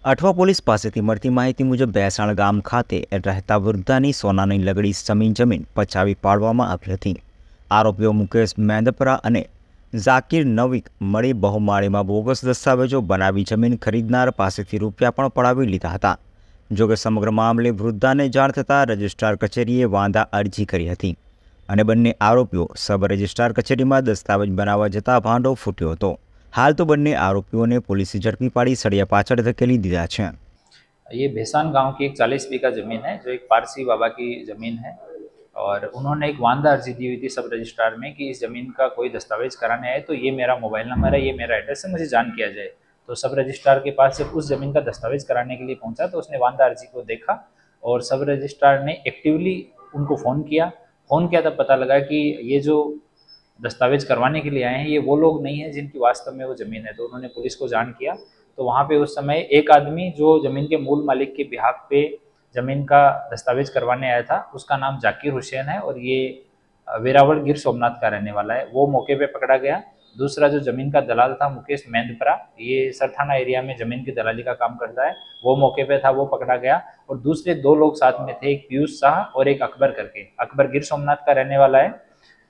Athwa police પાસેથી મળતી માહિતી મુજબ ભેસાણ ગામ ખાતે રહેતા વૃદ્ધાની સોનાની લગડી જમીન પચાવી પાડવામાં આવી હતી। આરોપીઓ મુકેશ મેંદપરા અને ઝાકીર નવીક મળી બહુમાળીમાં બોગસ દસ્તાવેજો બનાવી જમીન ખરીદનાર પાસેથી રૂપિયા પણ પડાવી લીધા હતા। જોકે સમગ્ર મામલે વૃદ્ધાને જાણ થતાં રજિસ્ટ્રાર કચેરીએ વાંધા અરજી કરી હતી અને બંને આરોપીઓ સબ રજિસ્ટ્રાર કચેરીમાં દસ્તાવેજ બનાવવા જતાં ભાંડો ફૂટ્યો હતો। हाल तो बन्ने आरोपियों ने पुलिस झड़पी पाड़ी सड़िया पाछड़ धकेली दीधा है। ये भैसान गांव की एक 40 बीघा जमीन है जो एक पारसी बाबा की जमीन है और उन्होंने एक वांदा अर्जी दी हुई थी सब रजिस्ट्रार में कि इस जमीन का कोई दस्तावेज कराने आए तो ये मेरा मोबाइल नंबर है, ये मेरा एड्रेस है, मुझे जान किया जाए। तो सब रजिस्ट्रार के पास जब उस जमीन का दस्तावेज कराने के लिए पहुंचा तो उसने वांदा अर्जी को देखा और सब रजिस्ट्रार ने एक्टिवली उनको फ़ोन किया तब पता लगा कि ये जो दस्तावेज करवाने के लिए आए हैं ये वो लोग नहीं है जिनकी वास्तव में वो ज़मीन है। तो उन्होंने पुलिस को जान किया तो वहाँ पे उस समय एक आदमी जो ज़मीन के मूल मालिक के बिहाफ पे ज़मीन का दस्तावेज करवाने आया था उसका नाम जाकिर हुसैन है और ये वेरावल गिर सोमनाथ का रहने वाला है, वो मौके पे पकड़ा गया। दूसरा जो ज़मीन का दलाल था मुकेश मेंदपरा, ये सरथाना एरिया में ज़मीन की दलाली का काम करता है, वो मौके पे था, वो पकड़ा गया। और दूसरे दो लोग साथ में थे, एक पीयूष शाह और एक अकबर करके, अकबर गिर सोमनाथ का रहने वाला है।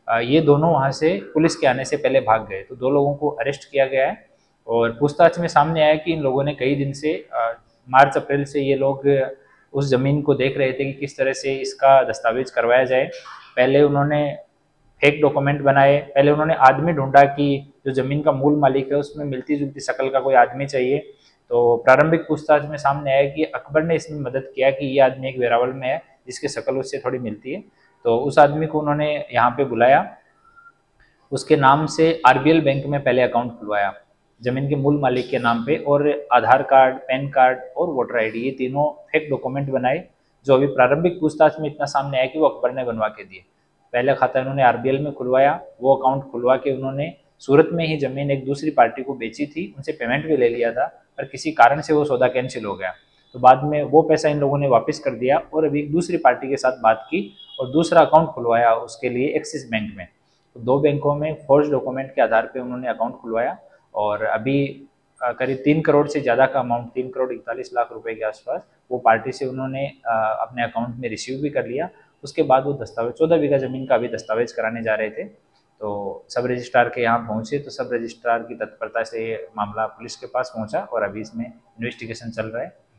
ये दोनों वहाँ से पुलिस के आने से पहले भाग गए तो दो लोगों को अरेस्ट किया गया है और पूछताछ में सामने आया कि इन लोगों ने कई दिन से मार्च अप्रैल से ये लोग उस ज़मीन को देख रहे थे कि किस तरह से इसका दस्तावेज करवाया जाए। पहले उन्होंने फेक डॉक्यूमेंट बनाए, पहले उन्होंने आदमी ढूंढा कि जो ज़मीन का मूल मालिक है उसमें मिलती जुलती शक्ल का कोई आदमी चाहिए। तो प्रारंभिक पूछताछ में सामने आया कि अकबर ने इसमें मदद किया कि ये आदमी एक वेरावल में है जिसकी शक्ल उससे थोड़ी मिलती है। तो उस आदमी को उन्होंने यहाँ पे बुलाया, उसके नाम से आरबीएल बैंक में पहले अकाउंट खुलवाया ज़मीन के मूल मालिक के नाम पे और आधार कार्ड, पैन कार्ड और वोटर आईडी ये तीनों फेक डॉक्यूमेंट बनाए जो अभी प्रारंभिक पूछताछ में इतना सामने आया कि वो अकबर ने बनवा के दिए। पहले खाता उन्होंने आरबीएल में खुलवाया, वो अकाउंट खुलवा के उन्होंने सूरत में ही ज़मीन एक दूसरी पार्टी को बेची थी, उनसे पेमेंट भी ले लिया था पर किसी कारण से वो सौदा कैंसिल हो गया। तो बाद में वो पैसा इन लोगों ने वापस कर दिया और अभी एक दूसरी पार्टी के साथ बात की और दूसरा अकाउंट खुलवाया उसके लिए एक्सिस बैंक में। तो दो बैंकों में फोर्ज डॉक्यूमेंट के आधार पे उन्होंने अकाउंट खुलवाया और अभी करीब 3 करोड़ से ज़्यादा का अमाउंट, 3 करोड़ 41 लाख रुपए के आसपास वो पार्टी से उन्होंने अपने अकाउंट में रिसीव भी कर लिया। उसके बाद वो दस्तावेज 14 बीघा ज़मीन का अभी दस्तावेज कराने जा रहे थे तो सब रजिस्ट्रार के यहाँ पहुँचे तो सब रजिस्ट्रार की तत्परता से ये मामला पुलिस के पास पहुँचा और अभी इसमें इन्वेस्टिगेशन चल रहा है।